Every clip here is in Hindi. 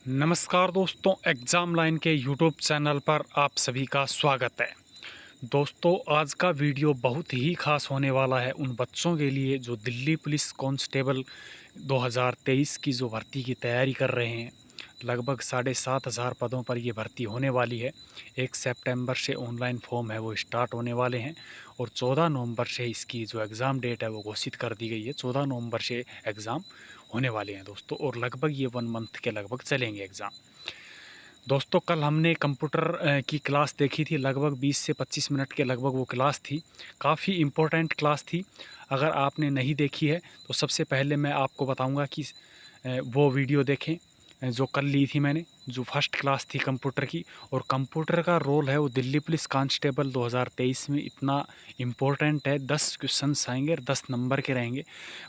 नमस्कार दोस्तों, एग्ज़ाम लाइन के यूट्यूब चैनल पर आप सभी का स्वागत है। दोस्तों, आज का वीडियो बहुत ही ख़ास होने वाला है उन बच्चों के लिए जो दिल्ली पुलिस कांस्टेबल 2023 की जो भर्ती की तैयारी कर रहे हैं। लगभग 7,500 पदों पर ये भर्ती होने वाली है। 1 सितंबर से ऑनलाइन फॉर्म है वो स्टार्ट होने वाले हैं और 14 नवंबर से इसकी जो एग्ज़ाम डेट है वो घोषित कर दी गई है। 14 नवंबर से एग्ज़ाम होने वाले हैं दोस्तों, और लगभग ये 1 मंथ के लगभग चलेंगे एग्ज़ाम। दोस्तों, कल हमने कंप्यूटर की क्लास देखी थी। लगभग 20 से 25 मिनट के लगभग वो क्लास थी। काफ़ी इम्पोर्टेंट क्लास थी। अगर आपने नहीं देखी है तो सबसे पहले मैं आपको बताऊंगा कि वो वीडियो देखें जो कल ली थी मैंने, जो फर्स्ट क्लास थी कंप्यूटर की। और कंप्यूटर का रोल है वो दिल्ली पुलिस कांस्टेबल 2023 में इतना इम्पोर्टेंट है। 10 क्वेश्चंस आएंगे और 10 नंबर के रहेंगे।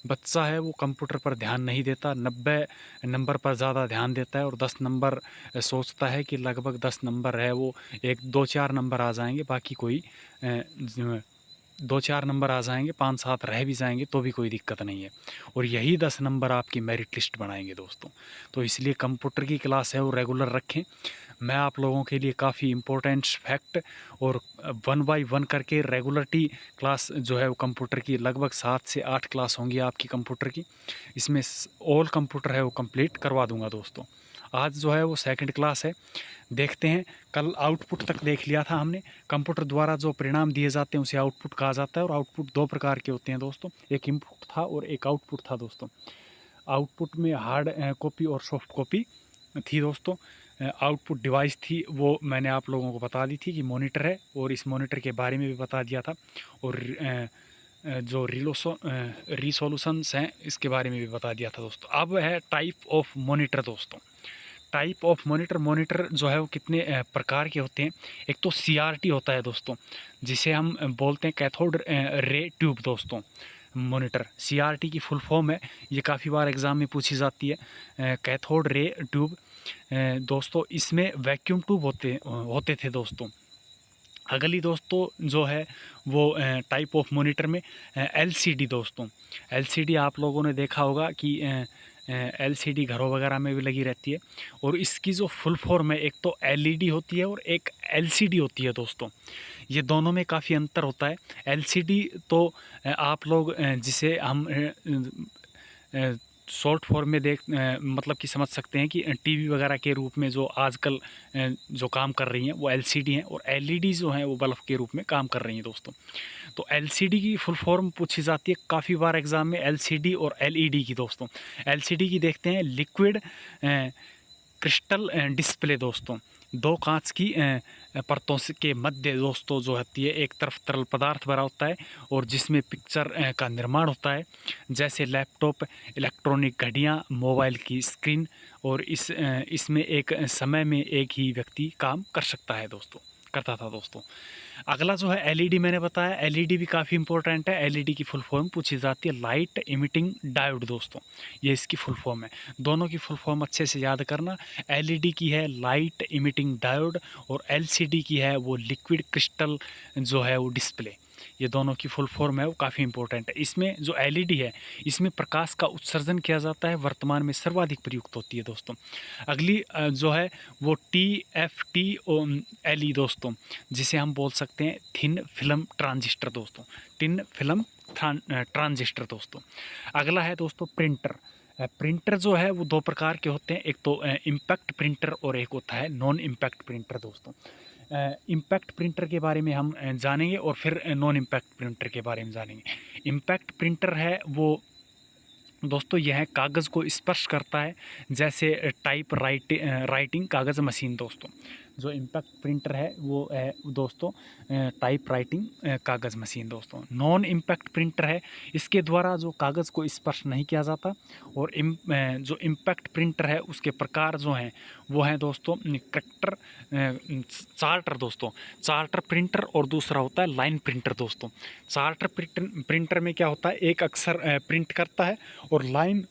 बच्चा है वो कंप्यूटर पर ध्यान नहीं देता, 90 नंबर पर ज़्यादा ध्यान देता है और 10 नंबर सोचता है कि लगभग 10 नंबर है वो, 1-2-4 नंबर आ जाएंगे, बाकी कोई 2-4 नंबर आ जाएंगे, 5-7 रह भी जाएंगे तो भी कोई दिक्कत नहीं है। और यही 10 नंबर आपकी मेरिट लिस्ट बनाएंगे दोस्तों। तो इसलिए कंप्यूटर की क्लास है वो रेगुलर रखें। मैं आप लोगों के लिए काफ़ी इम्पोर्टेंट फैक्ट और 1 बाय 1 करके रेगुलरिटी क्लास जो है वो कंप्यूटर की लगभग 7 से 8 क्लास होंगी आपकी कंप्यूटर की। इसमें ऑल कंप्यूटर है वो कंप्लीट करवा दूंगा दोस्तों। आज जो है वो सेकंड क्लास है। देखते हैं, कल आउटपुट तक देख लिया था हमने। कंप्यूटर द्वारा जो परिणाम दिए जाते हैं उसे आउटपुट कहा जाता है, और आउटपुट 2 प्रकार के होते हैं दोस्तों। एक इनपुट था और एक आउटपुट था दोस्तों। आउटपुट में हार्ड कॉपी और सॉफ्ट कॉपी थी दोस्तों। आउटपुट डिवाइस थी वो मैंने आप लोगों को बता दी थी कि मॉनिटर है, और इस मॉनिटर के बारे में भी बता दिया था। और जो रिसोल्यूशंस हैं इसके बारे में भी बता दिया था दोस्तों। अब है टाइप ऑफ मॉनिटर दोस्तों। टाइप ऑफ मॉनिटर, मॉनिटर जो है वो कितने प्रकार के होते हैं। एक तो सीआरटी होता है दोस्तों, जिसे हम बोलते हैं कैथोड रे ट्यूब दोस्तों। मॉनिटर सीआरटी की फुल फॉर्म है, ये काफ़ी बार एग्ज़ाम में पूछी जाती है। कैथोड रे ट्यूब दोस्तों, इसमें वैक्यूम ट्यूब होते होते थे दोस्तों। अगली दोस्तों जो है वो टाइप ऑफ मॉनिटर में एलसीडी दोस्तों। एलसीडी आप लोगों ने देखा होगा कि एलसीडी घरों वगैरह में भी लगी रहती है। और इसकी जो फुल फॉर्म है, एक तो एलईडी होती है और एक एलसीडी होती है दोस्तों। ये दोनों में काफ़ी अंतर होता है। एलसीडी तो आप लोग जिसे हम शॉर्ट फॉर्म में मतलब कि समझ सकते हैं कि टीवी वगैरह के रूप में जो आजकल जो काम कर रही हैं वो एलसीडी हैं, और एलईडी जो हैं वो बल्ब के रूप में काम कर रही हैं दोस्तों। तो एलसीडी की फुल फॉर्म पूछी जाती है काफ़ी बार एग्जाम में, एलसीडी और एलईडी की दोस्तों। एलसीडी की देखते हैं, लिक्विड क्रिस्टल डिस्प्ले दोस्तों। दो कांच की परतों के मध्य दोस्तों जो होती है, एक तरफ तरल पदार्थ भरा होता है और जिसमें पिक्चर का निर्माण होता है, जैसे लैपटॉप, इलेक्ट्रॉनिक घड़ियाँ, मोबाइल की स्क्रीन। और इसमें एक समय में एक ही व्यक्ति काम कर सकता है दोस्तों, करता था दोस्तों। अगला जो है एलईडी मैंने बताया, एलईडी भी काफ़ी इंपॉर्टेंट है। एलईडी की फुल फॉर्म पूछी जाती है लाइट इमिटिंग डायोड दोस्तों, ये इसकी फुल फॉर्म है। दोनों की फुल फॉर्म अच्छे से याद करना। एलईडी की है लाइट इमिटिंग डायोड, और एलसीडी की है वो लिक्विड क्रिस्टल जो है वो डिस्प्ले। ये दोनों की फुल फॉर्म है वो काफ़ी इंपॉर्टेंट है। इसमें जो एलईडी है, इसमें प्रकाश का उत्सर्जन किया जाता है, वर्तमान में सर्वाधिक प्रयुक्त होती है दोस्तों। अगली जो है वो टी एल ई दोस्तों, जिसे हम बोल सकते हैं थिन फिल्म ट्रांजिस्टर दोस्तों। थिन फिल्म ट्रांजिस्टर दोस्तों। अगला है दोस्तों प्रिंटर। प्रिंटर जो है वो 2 प्रकार के होते हैं, एक तो इम्पैक्ट प्रिंटर और एक होता है नॉन इम्पैक्ट प्रिंटर दोस्तों। इम्पैक्ट प्रिंटर के बारे में हम जानेंगे और फिर नॉन इम्पैक्ट प्रिंटर के बारे में जानेंगे। इम्पैक्ट प्रिंटर है वो दोस्तों, यह कागज़ को स्पर्श करता है, जैसे टाइप राइटिंग कागज़ मशीन दोस्तों। जो इम्पैक्ट प्रिंटर है वो है दोस्तों टाइप राइटिंग कागज़ मशीन दोस्तों। नॉन इम्पैक्ट प्रिंटर है, इसके द्वारा जो कागज़ को स्पर्श नहीं किया जाता। और जो इम्पैक्ट प्रिंटर है उसके प्रकार जो हैं वो हैं दोस्तों करेक्टर चार्टर दोस्तों। चार्टर प्रिंटर और दूसरा होता है लाइन प्रिंटर दोस्तों। चार्टर प्रिंटर में क्या होता है, एक अक्षर प्रिंट करता है, और लाइन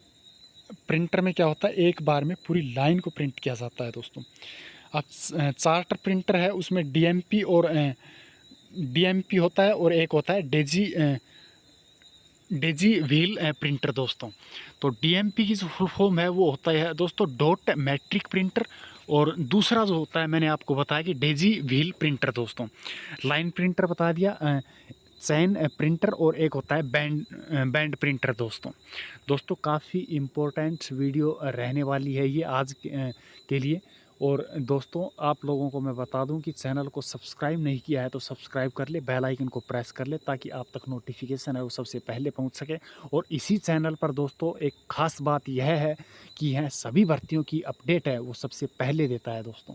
प्रिंटर में क्या होता है, एक बार में पूरी लाइन को प्रिंट किया जाता है दोस्तों। अब चार्टर प्रिंटर है उसमें डीएमपी होता है, और एक होता है डेजी व्हील प्रिंटर दोस्तों। तो डीएमपी की जो फुल फॉर्म है वो होता है दोस्तों डॉट मैट्रिक प्रिंटर, और दूसरा जो होता है मैंने आपको बताया कि डेजी व्हील प्रिंटर दोस्तों। लाइन प्रिंटर बता दिया, चैन प्रिंटर, और एक होता है बैंड प्रिंटर दोस्तों। दोस्तों काफ़ी इम्पोर्टेंट वीडियो रहने वाली है ये आज के लिए। और दोस्तों आप लोगों को मैं बता दूं कि चैनल को सब्सक्राइब नहीं किया है तो सब्सक्राइब कर ले, बेल आइकन को प्रेस कर ले, ताकि आप तक नोटिफिकेशन है वो सबसे पहले पहुंच सके। और इसी चैनल पर दोस्तों एक ख़ास बात यह है कि यह सभी भर्तियों की अपडेट है वो सबसे पहले देता है दोस्तों।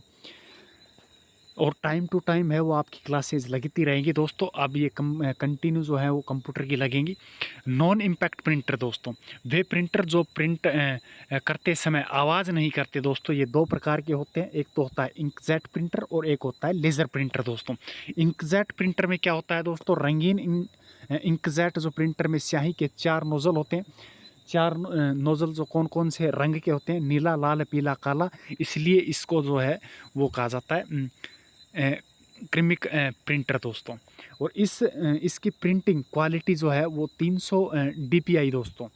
और टाइम टू टाइम है वो आपकी क्लासेज लगती रहेंगी दोस्तों। अब ये कंटिन्यू जो है वो कंप्यूटर की लगेंगी। नॉन इम्पैक्ट प्रिंटर दोस्तों, वे प्रिंटर जो प्रिंट करते समय आवाज़ नहीं करते दोस्तों। ये दो प्रकार के होते हैं, एक तो होता है इंकजेट प्रिंटर और एक होता है लेज़र प्रिंटर दोस्तों। इंकजेट प्रिंटर में क्या होता है दोस्तों, रंगीन इंकजेट जो प्रिंटर में स्याही के 4 नोज़ल होते हैं। 4 नोज़ल जो कौन कौन से रंग के होते हैं, नीला, लाल, पीला, काला, इसलिए इसको जो है वो कहा जाता है क्रिमिक प्रिंटर दोस्तों। और इसकी प्रिंटिंग क्वालिटी जो है वो 300 DPI दोस्तों।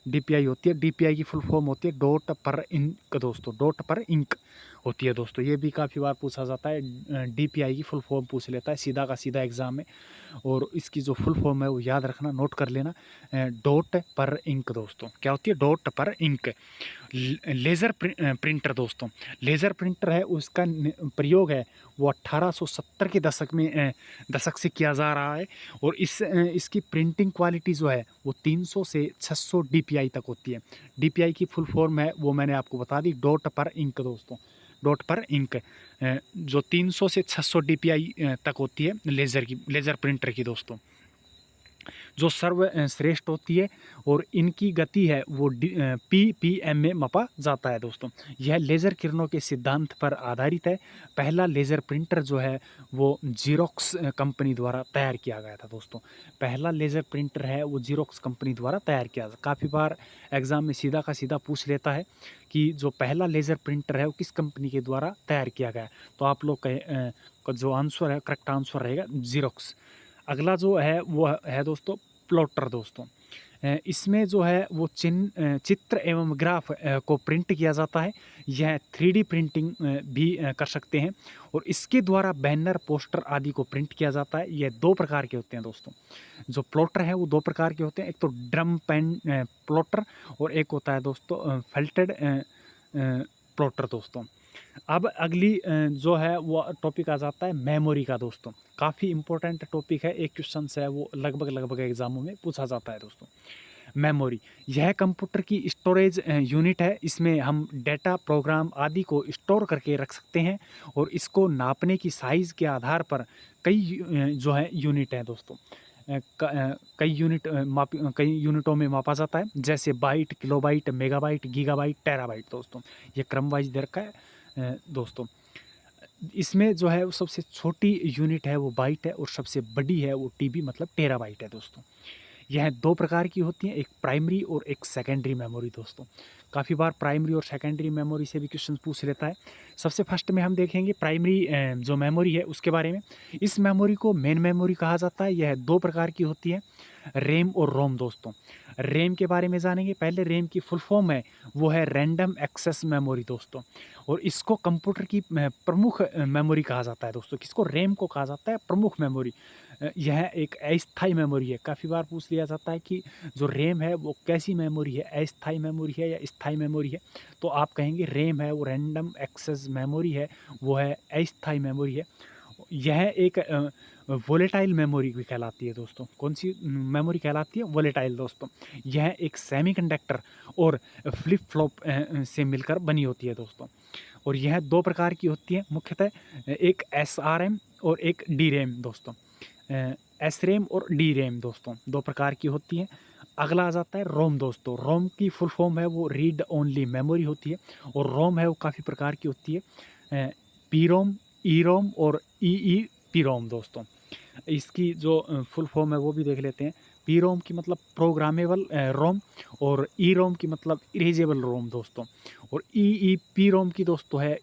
DPI होती है, DPI की फुल फॉर्म होती है डॉट पर इंक दोस्तों, डॉट पर इंक होती है दोस्तों। ये भी काफ़ी बार पूछा जाता है, DPI की फुल फॉर्म पूछ लेता है सीधा का सीधा एग्ज़ाम में। और इसकी जो फुल फॉर्म है वो याद रखना, नोट कर लेना, डॉट पर इंक दोस्तों। क्या होती है, डॉट पर इंक। लेज़र प्रिंटर दोस्तों, लेज़र प्रिंटर है उसका प्रयोग है वो 1870 के दशक से किया जा रहा है। और इसकी प्रिंटिंग क्वालिटी जो है वो 300 से 600 DPI तक होती है। DPI की फुल फॉर्म है वो मैंने आपको बता दी, डॉट पर इंक दोस्तों। डॉट पर इंक जो 300 से 600 DPI तक होती है लेज़र प्रिंटर की दोस्तों, जो सर्वश्रेष्ठ होती है। और इनकी गति है वो PPM में मापा जाता है दोस्तों। यह लेज़र किरणों के सिद्धांत पर आधारित है। पहला लेज़र प्रिंटर जो है वो जीरोक्स कंपनी द्वारा तैयार किया गया था दोस्तों। पहला लेज़र प्रिंटर है वो जीरोक्स कंपनी द्वारा तैयार किया था। काफ़ी बार एग्ज़ाम में सीधा का सीधा पूछ लेता है कि जो पहला लेज़र प्रिंटर है वो किस कंपनी के द्वारा तैयार किया गया है। तो आप लोग का जो आंसर है, करेक्ट आंसर रहेगा जीरोक्स। अगला जो है वो है दोस्तों प्लॉटर दोस्तों। इसमें जो है वो चित्र एवं ग्राफ को प्रिंट किया जाता है। यह 3D प्रिंटिंग भी कर सकते हैं। और इसके द्वारा बैनर, पोस्टर आदि को प्रिंट किया जाता है। यह 2 प्रकार के होते हैं दोस्तों। जो प्लॉटर है वो 2 प्रकार के होते हैं, एक तो ड्रम पेन प्लॉटर, और एक होता है दोस्तों फेल्टेड प्लॉटर दोस्तों। अब अगली जो है वो टॉपिक आ जाता है मेमोरी का दोस्तों। काफ़ी इंपॉर्टेंट टॉपिक है, एक क्वेश्चन है वो लगभग एग्जामों में पूछा जाता है दोस्तों। मेमोरी, यह कंप्यूटर की स्टोरेज यूनिट है। इसमें हम डेटा, प्रोग्राम आदि को स्टोर करके रख सकते हैं। और इसको नापने की साइज़ के आधार पर कई जो है यूनिट है दोस्तों। कई यूनिटों में मापा जाता है, जैसे byte, kilobyte, megabyte, gigabyte, terabyte दोस्तों। ये क्रम वाइज दे रखा है दोस्तों। इसमें जो है वो सबसे छोटी यूनिट है वो बाइट है, और सबसे बड़ी है वो TB मतलब टेराबाइट है दोस्तों। यह 2 प्रकार की होती हैं, एक प्राइमरी और एक सेकेंडरी मेमोरी दोस्तों। काफ़ी बार प्राइमरी और सेकेंडरी मेमोरी से भी क्वेश्चन पूछ लेता है। सबसे फर्स्ट में हम देखेंगे प्राइमरी जो मेमोरी है उसके बारे में। इस मेमोरी को मेन मेमोरी कहा जाता है। यह 2 प्रकार की होती है, रैम और रोम दोस्तों। रैम के बारे में जानेंगे। पहले रैम की फुल फॉर्म है वो है रैंडम एक्सेस मेमोरी दोस्तों। और इसको कंप्यूटर की प्रमुख मेमोरी कहा जाता है दोस्तों। किसको, रैम को कहा जाता है प्रमुख मेमोरी। यह एक अस्थायी मेमोरी है। काफ़ी बार पूछ लिया जाता है कि जो रैम है वो कैसी मेमोरी है, अस्थायी मेमोरी है या स्थायी मेमोरी है। तो आप कहेंगे रैम है वो रैंडम एक्सेस मेमोरी है, वो है अस्थायी मेमोरी है। यह एक वोलेटाइल मेमोरी भी कहलाती है दोस्तों। कौन सी मेमोरी कहलाती है, वोलेटाइल दोस्तों। यह एक सेमीकंडक्टर और फ्लिप फ्लॉप से मिलकर बनी होती है दोस्तों। और यह 2 प्रकार की होती है मुख्यतः, एक SRM और एक DRAM दोस्तों। SRAM और DRAM दोस्तों 2 प्रकार की होती हैं। अगला आ जाता है रोम दोस्तों। रोम की फुल फॉर्म है वो रीड ओनली मेमोरी होती है। और रोम है वो काफ़ी प्रकार की होती है, PROM, EROM और EEPROM दोस्तों। इसकी जो फुल फॉर्म है वो भी देख लेते हैं। PROM की मतलब प्रोग्रामेबल रोम, और EROM की मतलब इरेजेबल रोम दोस्तों। और EEPROM की दोस्तों है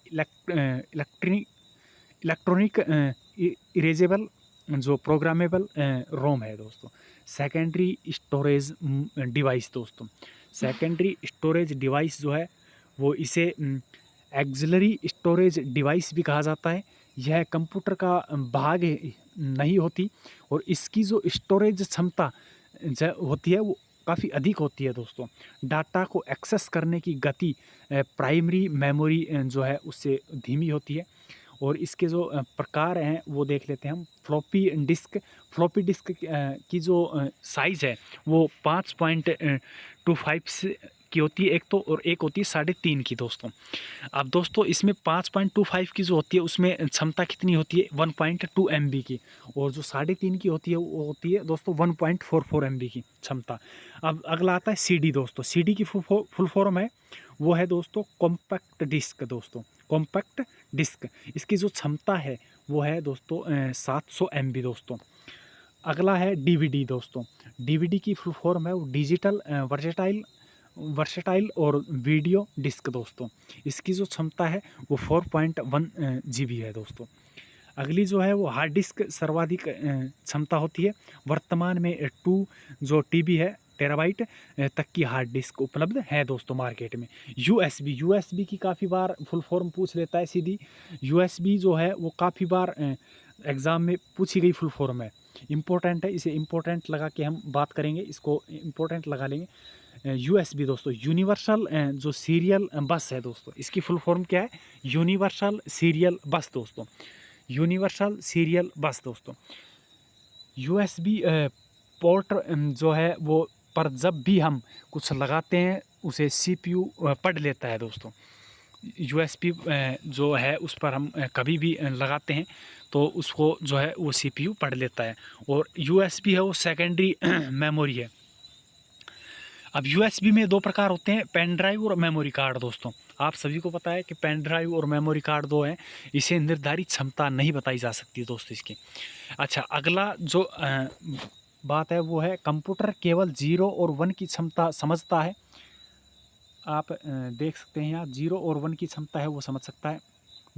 इलेक्ट्रॉनिक इरेजेबल जो प्रोग्रामेबल रोम है दोस्तों। सेकेंडरी स्टोरेज डिवाइस दोस्तों। सेकेंडरी स्टोरेज डिवाइस जो है वो इसे एक्सिलरी स्टोरेज डिवाइस भी कहा जाता है। यह कंप्यूटर का भाग नहीं होती और इसकी जो स्टोरेज क्षमता होती है वो काफ़ी अधिक होती है दोस्तों। डाटा को एक्सेस करने की गति प्राइमरी मेमोरी जो है उससे धीमी होती है। और इसके जो प्रकार हैं वो देख लेते हैं हम। फ्लॉपी डिस्क की जो साइज़ है वो 5.25 की होती है एक तो, और एक होती है 3.5 की दोस्तों। अब दोस्तों इसमें 5.25 की जो होती है उसमें क्षमता कितनी होती है 1.2 MB की, और जो 3.5 की होती है वो होती है दोस्तों 1.44 MB की क्षमता। अब अगला आता है CD दोस्तों। CD की फुल फॉर्म है वो है दोस्तों कॉम्पैक्ट डिस्क दोस्तों। कॉम्पैक्ट डिस्क, इसकी जो क्षमता है वो है दोस्तों 700 MB दोस्तों। अगला है DVD दोस्तों। DVD की फुल फॉर्म है वो डिजिटल वर्सेटाइल और वीडियो डिस्क दोस्तों। इसकी जो क्षमता है वो 4.1 GB है दोस्तों। अगली जो है वो हार्ड डिस्क सर्वाधिक क्षमता होती है। वर्तमान में 2 जो TB है टेराबाइट तक की हार्ड डिस्क उपलब्ध है दोस्तों मार्केट में। USB की काफ़ी बार फुल फॉर्म पूछ लेता है सीधी। USB जो है वो काफ़ी बार एग्ज़ाम में पूछी गई फुल फॉर्म है, इम्पोर्टेंट है। इसे इम्पोर्टेंट लगा के हम बात करेंगे, इसको इम्पोर्टेंट लगा लेंगे। USB दोस्तों यूनिवर्सल जो सीरियल बस है दोस्तों, इसकी फुल फॉर्म क्या है? यूनिवर्सल सीरियल बस दोस्तों। यूनिवर्सल सीरियल बस दोस्तों। USB पोर्ट जो है वो पर जब भी हम कुछ लगाते हैं उसे CPU पढ़ लेता है दोस्तों। USB जो है उस पर हम कभी भी लगाते हैं तो उसको जो है वो CPU पढ़ लेता है। और USB है वो सेकेंडरी मेमोरी है। अब USB में 2 प्रकार होते हैं, पेन ड्राइव और मेमोरी कार्ड दोस्तों। आप सभी को पता है कि पेन ड्राइव और मेमोरी कार्ड 2 हैं। इसे निर्धारित क्षमता नहीं बताई जा सकती दोस्तों इसकी। अच्छा, अगला जो बात है वो है कंप्यूटर केवल 0 और 1 की क्षमता समझता है। आप देख सकते हैं यहाँ 0 और 1 की क्षमता है वो समझ सकता है।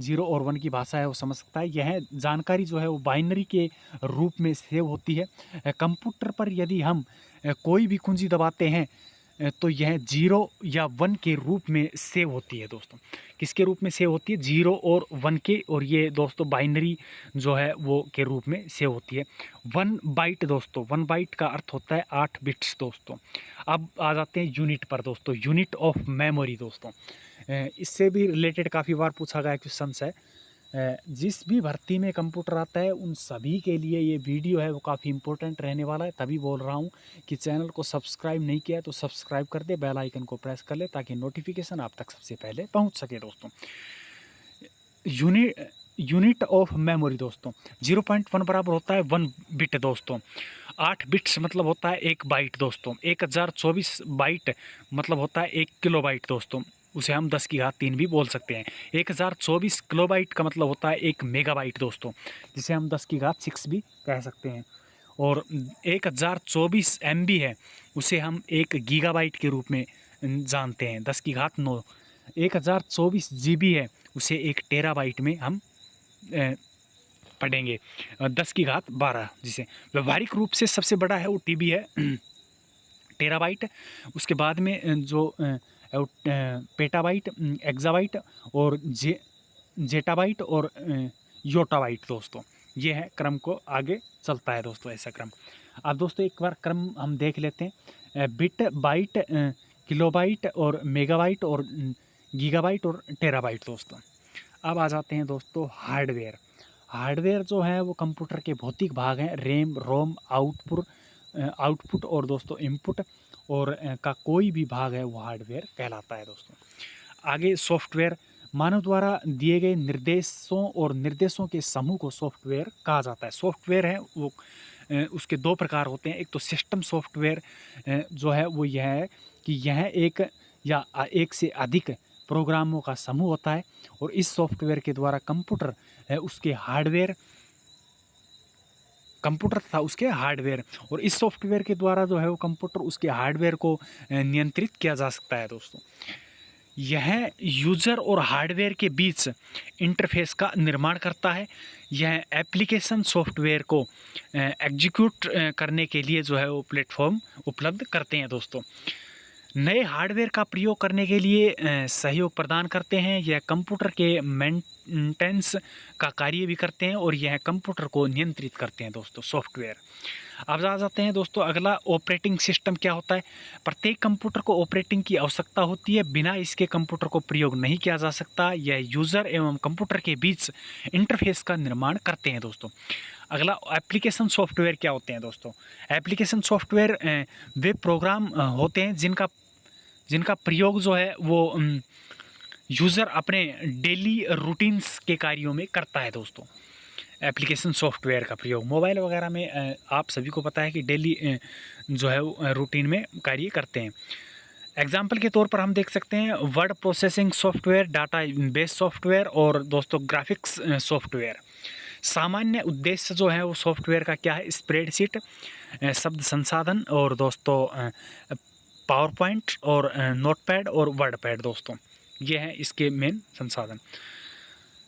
0 और 1 की भाषा है वो समझ सकता है। यह जानकारी जो है वो बाइनरी के रूप में सेव होती है। कंप्यूटर पर यदि हम कोई भी कुंजी दबाते हैं तो यह 0 या 1 के रूप में सेव होती है दोस्तों। किसके रूप में सेव होती है? 0 और 1 के, और ये दोस्तों बाइनरी जो है वो के रूप में सेव होती है। 1 बाइट दोस्तों, 1 बाइट का अर्थ होता है 8 बिट्स दोस्तों। अब आ जाते हैं यूनिट पर दोस्तों, यूनिट ऑफ मेमोरी दोस्तों। इससे भी रिलेटेड काफ़ी बार पूछा गया क्वेश्चंस है। जिस भी भर्ती में कंप्यूटर आता है उन सभी के लिए ये वीडियो है वो काफ़ी इंपॉर्टेंट रहने वाला है। तभी बोल रहा हूँ कि चैनल को सब्सक्राइब नहीं किया है तो सब्सक्राइब कर दे, बेल आइकन को प्रेस कर ले ताकि नोटिफिकेशन आप तक सबसे पहले पहुँच सके दोस्तों। यूनिट ऑफ मेमोरी दोस्तों, 0.1 बराबर होता है 1 बिट दोस्तों। 8 बिट्स मतलब होता है 1 बाइट दोस्तों। 1024 बाइट मतलब होता है 1 किलोबाइट दोस्तों। उसे हम 10⁻³ भी बोल सकते हैं। 1024 किलोबाइट का मतलब होता है 1 मेगाबाइट दोस्तों, जिसे हम 10⁻6 भी कह सकते हैं। और 1024 MB है उसे हम 1 गीगाबाइट के रूप में जानते हैं, 10⁹। 1024 GB है उसे 1 टेराबाइट में हम पढ़ेंगे, 10⁻12, जिसे व्यवहारिक रूप से सबसे बड़ा है वो TB है टेराबाइट। उसके बाद में जो पेटाबाइट, एक्साबाइट और जेटाबाइट और योटाबाइट दोस्तों, ये है क्रम को आगे चलता है दोस्तों, ऐसा क्रम। अब दोस्तों एक बार क्रम हम देख लेते हैं। बिट, बाइट, किलोबाइट और मेगाबाइट और गीगाबाइट और टेराबाइट दोस्तों। अब आ जाते हैं दोस्तों हार्डवेयर। हार्डवेयर जो है वो कंप्यूटर के भौतिक भाग हैं। रैम, रोम, आउटपुट और दोस्तों इनपुट और का कोई भी भाग है वो हार्डवेयर कहलाता है दोस्तों। आगे सॉफ्टवेयर, मानव द्वारा दिए गए निर्देशों और निर्देशों के समूह को सॉफ्टवेयर कहा जाता है। सॉफ्टवेयर है वो उसके 2 प्रकार होते हैं। एक तो सिस्टम सॉफ्टवेयर जो है वो यह है कि यह एक या एक से अधिक प्रोग्रामों का समूह होता है और इस सॉफ्टवेयर के द्वारा कंप्यूटर तथा उसके हार्डवेयर, और इस सॉफ्टवेयर के द्वारा जो है वो कंप्यूटर उसके हार्डवेयर को नियंत्रित किया जा सकता है दोस्तों। यह यूज़र और हार्डवेयर के बीच इंटरफेस का निर्माण करता है। यह एप्लीकेशन सॉफ्टवेयर को एग्जीक्यूट करने के लिए जो है वो प्लेटफॉर्म उपलब्ध करते हैं दोस्तों। नए हार्डवेयर का प्रयोग करने के लिए सहयोग प्रदान करते हैं। यह कंप्यूटर के मेंटेनेंस का कार्य भी करते हैं और यह कंप्यूटर को नियंत्रित करते हैं दोस्तों, सॉफ्टवेयर। अब आ जाते हैं दोस्तों अगला, ऑपरेटिंग सिस्टम क्या होता है। प्रत्येक कंप्यूटर को ऑपरेटिंग की आवश्यकता होती है, बिना इसके कंप्यूटर को प्रयोग नहीं किया जा सकता। यह यूज़र एवं कंप्यूटर के बीच इंटरफेस का निर्माण करते हैं दोस्तों। अगला, एप्लीकेशन सॉफ्टवेयर क्या होते हैं दोस्तों। एप्लीकेशन सॉफ्टवेयर वे प्रोग्राम होते हैं जिनका प्रयोग जो है वो यूज़र अपने डेली रूटीन्स के कार्यों में करता है दोस्तों। एप्लीकेशन सॉफ्टवेयर का प्रयोग मोबाइल वगैरह में आप सभी को पता है कि डेली जो है वो रूटीन में कार्य करते हैं। एग्जाम्पल के तौर पर हम देख सकते हैं word processing software, data base software और दोस्तों ग्राफिक्स सॉफ्टवेयर। सामान्य उद्देश्य जो है वो सॉफ्टवेयर का क्या है, स्प्रेडशीट, शब्द संसाधन और दोस्तों पावर पॉइंट और नोटपैड और वर्डपैड दोस्तों, ये हैं इसके मेन संसाधन।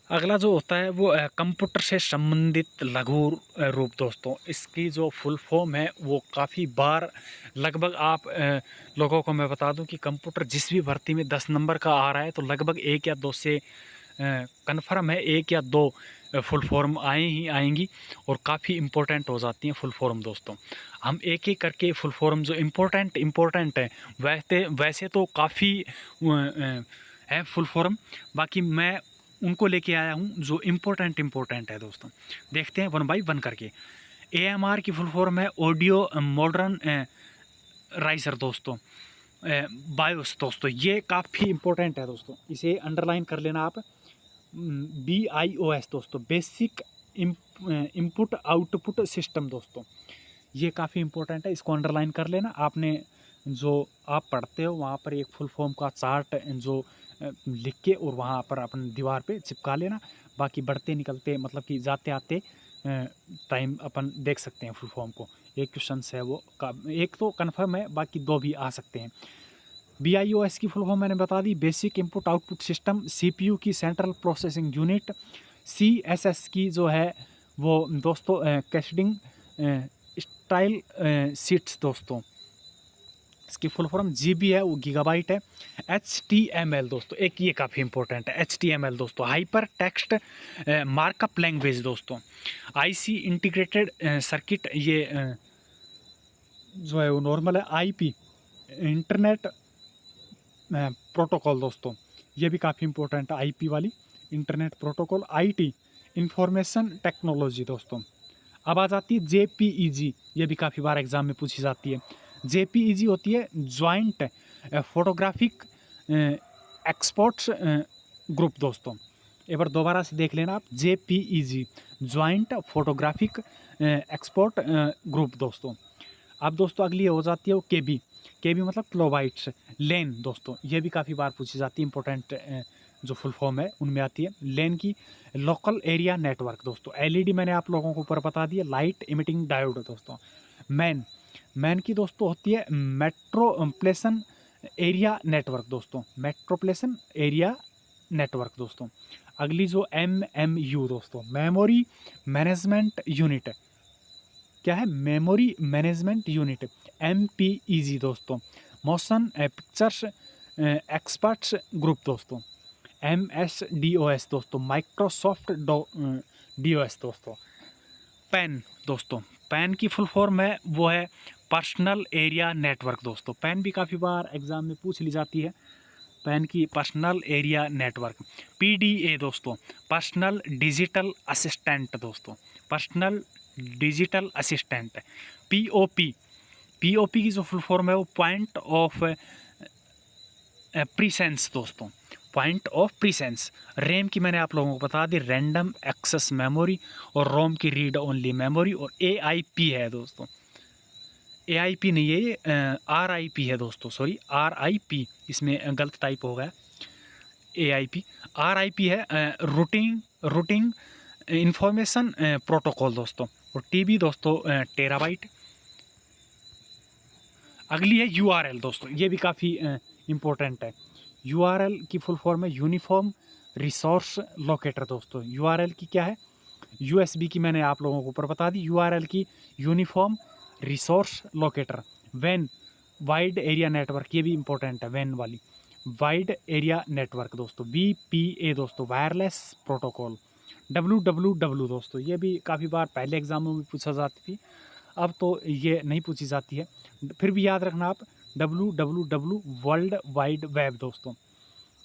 अगला जो होता है वो कंप्यूटर से संबंधित लघु रूप दोस्तों। इसकी जो फुल फॉर्म है वो काफ़ी बार लगभग आप लोगों को मैं बता दूं कि कंप्यूटर जिस भी भर्ती में 10 नंबर का आ रहा है तो लगभग 1 या 2 से कन्फर्म है 1 या 2 फुल फॉर्म आएंगी और काफ़ी इम्पोर्टेंट हो जाती हैं फुल फॉर्म दोस्तों। हम एक एक करके फुल फॉर्म जो इम्पोर्टेंट है, वैसे तो काफ़ी है फुल फॉर्म, बाकी मैं उनको लेके आया हूँ जो इम्पोर्टेंट है दोस्तों। देखते हैं 1 बाय 1 करके। AMR की फुल फॉर्म है ऑडियो मॉडर्न राइजर दोस्तों, बायोस दोस्तों, ये काफ़ी इम्पोर्टेंट है दोस्तों, इसे अंडरलाइन कर लेना आप। BIOS दोस्तों, बेसिक इनपुट आउटपुट सिस्टम दोस्तों, ये काफ़ी इम्पोर्टेंट है, इसको अंडरलाइन कर लेना। आपने जो आप पढ़ते हो वहाँ पर एक फुल फॉर्म का चार्ट जो लिख के और वहाँ पर अपन दीवार पे चिपका लेना। बाकी बढ़ते निकलते मतलब कि जाते आते टाइम अपन देख सकते हैं फुल फॉर्म को। एक क्वेश्चन है वो एक तो कन्फर्म है, बाकी 2 भी आ सकते हैं। BIOS की फुल फॉर्म मैंने बता दी, basic input output system. CPU की सेंट्रल प्रोसेसिंग यूनिट। CSS की जो है वो दोस्तों कैशडिंग स्टाइल सीट्स दोस्तों, इसकी फुल फॉर्म GB है वो गीगाबाइट है। HTML दोस्तों, एक ये काफ़ी इंपॉर्टेंट है HTML दोस्तों, हाइपर टेक्स्ट मार्कअप लैंग्वेज दोस्तों। IC इंटीग्रेटेड सर्किट, ये जो है वो नॉर्मल है। IP इंटरनेट प्रोटोकॉल दोस्तों, ये भी काफ़ी इंपॉर्टेंट है IP वाली, internet protocol. IT information technology दोस्तों। अब आ जाती है JPEG, ये भी काफ़ी बार एग्जाम में पूछी जाती है। JPEG होती है जॉइंट फोटोग्राफिक एक्सपोर्ट्स ग्रुप दोस्तों, एक बार दोबारा से देख लेना आप, JPEG joint photographic export group दोस्तों। अब दोस्तों अगली हो जाती है वो KB मतलब किलोबाइट्स। लेन दोस्तों, ये भी काफ़ी बार पूछी जाती है, इंपॉर्टेंट जो फुल फॉर्म है उनमें आती है। लेन की लोकल एरिया नेटवर्क दोस्तों। LED मैंने आप लोगों को ऊपर बता दिया, लाइट इमिटिंग डायोड दोस्तों। मैन की दोस्तों होती है मेट्रोप्लेसन एरिया नेटवर्क दोस्तों, मेट्रोप्लेसन एरिया नेटवर्क दोस्तों। अगली जो MMU दोस्तों, मेमोरी मैनेजमेंट यूनिट, क्या है, मेमोरी मैनेजमेंट यूनिट। MPEG दोस्तों, मोशन पिक्चर्स एक्सपर्ट्स ग्रुप दोस्तों। MS-DOS दोस्तों, माइक्रोसॉफ्ट DOS दोस्तों। पैन दोस्तों, पैन की फुल फॉर्म है वो है पर्सनल एरिया नेटवर्क दोस्तों। पैन भी काफ़ी बार एग्जाम में पूछ ली जाती है, पैन की पर्सनल एरिया नेटवर्क। PDA दोस्तों, पर्सनल डिजिटल असिस्टेंट दोस्तों, पर्सनल डिजिटल असिस्टेंट। POP की जो फुल फॉर्म है वो पॉइंट ऑफ प्रीसेंस दोस्तों, पॉइंट ऑफ प्रीसेंस। रैम की मैंने आप लोगों को बता दी, रैंडम एक्सेस मेमोरी, और रोम की रीड ओनली मेमोरी। और AIP है दोस्तों, AIP नहीं है ये, RIP है दोस्तों, सॉरी RIP, इसमें गलत टाइप हो गया, AIP RIP है रूटिंग इंफॉर्मेशन प्रोटोकॉल दोस्तों। और TB दोस्तों टेराबाइट। अगली है URL दोस्तों, ये भी काफ़ी इम्पोर्टेंट है। यूआरएल की फुल फॉर्म है यूनिफॉर्म रिसोर्स लोकेटर दोस्तों। यूआरएल की क्या है, यूएसबी की मैंने आप लोगों को ऊपर बता दी, यूआरएल की यूनिफॉर्म रिसोर्स लोकेटर। वैन वाइड एरिया नेटवर्क, ये भी इंपॉर्टेंट है, वैन वाली वाइड एरिया नेटवर्क दोस्तों। वीपीए दोस्तों, वायरलेस प्रोटोकॉल। डब्ल्यू दोस्तों, ये भी काफ़ी बार पहले एग्जामों में पूछा जाती थी, अब तो ये नहीं पूछी जाती है, फिर भी याद रखना आप। डब्ल्यू वर्ल्ड वाइड वेब दोस्तों।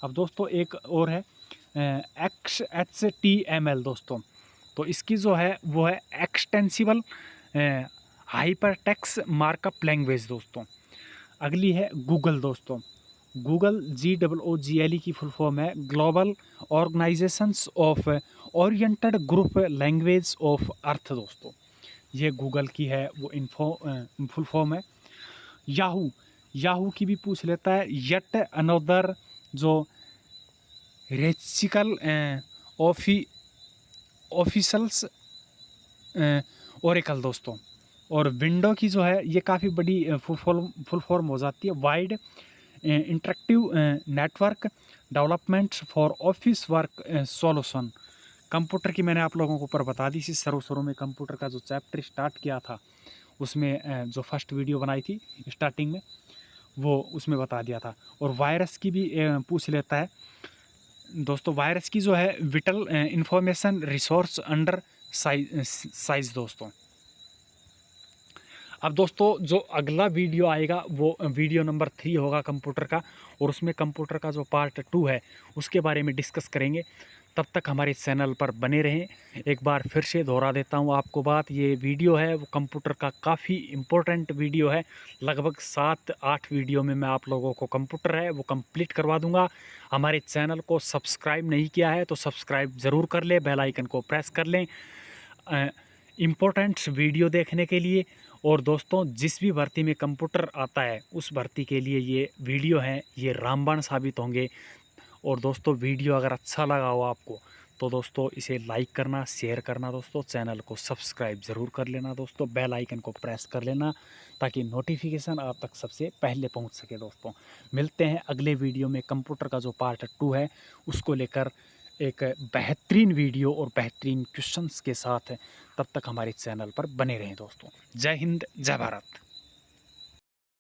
अब दोस्तों एक और है XHTML दोस्तों। तो इसकी जो है वो है एक्सटेंसिबल हाइपरटेक्स्ट मार्कअप लैंग्वेज दोस्तों। अगली है गूगल दोस्तों। गूगल GOOGLE की फुल फॉर्म है global organisations of oriented group language of earth दोस्तों। ये गूगल की है वो फुल फॉर्म है। याहू की भी पूछ लेता है, येट अनदर जो रेचिकल ऑफिशल्स ओरेकल दोस्तों। और विंडो की जो है ये काफ़ी बड़ी फुल फॉर्म हो जाती है, wide interactive network development for office work solution. Computer की मैंने आप लोगों को ऊपर बता दी, इसी शुरू में कंप्यूटर का जो चैप्टर स्टार्ट किया था उसमें जो फर्स्ट वीडियो बनाई थी स्टार्टिंग में, वो उसमें बता दिया था। और वायरस की भी पूछ लेता है दोस्तों। वायरस की जो है whittle information resource under size दोस्तों। अब दोस्तों जो अगला वीडियो आएगा वो वीडियो नंबर 3 होगा कंप्यूटर का, और उसमें कंप्यूटर का जो पार्ट 2 है उसके बारे में डिस्कस करेंगे। तब तक हमारे चैनल पर बने रहें। एक बार फिर से दोहरा देता हूँ आपको बात, ये वीडियो है वो कंप्यूटर का काफ़ी इम्पोर्टेंट वीडियो है। लगभग 7-8 वीडियो में मैं आप लोगों को कंप्यूटर है वो कंप्लीट करवा दूंगा। हमारे चैनल को सब्सक्राइब नहीं किया है तो सब्सक्राइब ज़रूर कर लें, बेल आइकन को प्रेस कर लें इम्पोर्टेंट वीडियो देखने के लिए। और दोस्तों जिस भी भर्ती में कंप्यूटर आता है उस भर्ती के लिए ये वीडियो है ये रामबाण साबित होंगे। और दोस्तों वीडियो अगर अच्छा लगा हो आपको तो दोस्तों इसे लाइक करना, शेयर करना दोस्तों, चैनल को सब्सक्राइब ज़रूर कर लेना दोस्तों, बेल आइकन को प्रेस कर लेना ताकि नोटिफिकेशन आप तक सबसे पहले पहुंच सके दोस्तों। मिलते हैं अगले वीडियो में कंप्यूटर का जो पार्ट 2 है उसको लेकर एक बेहतरीन वीडियो और बेहतरीन क्वेश्चंस के साथ। तब तक हमारे चैनल पर बने रहें दोस्तों। जय हिंद, जय भारत।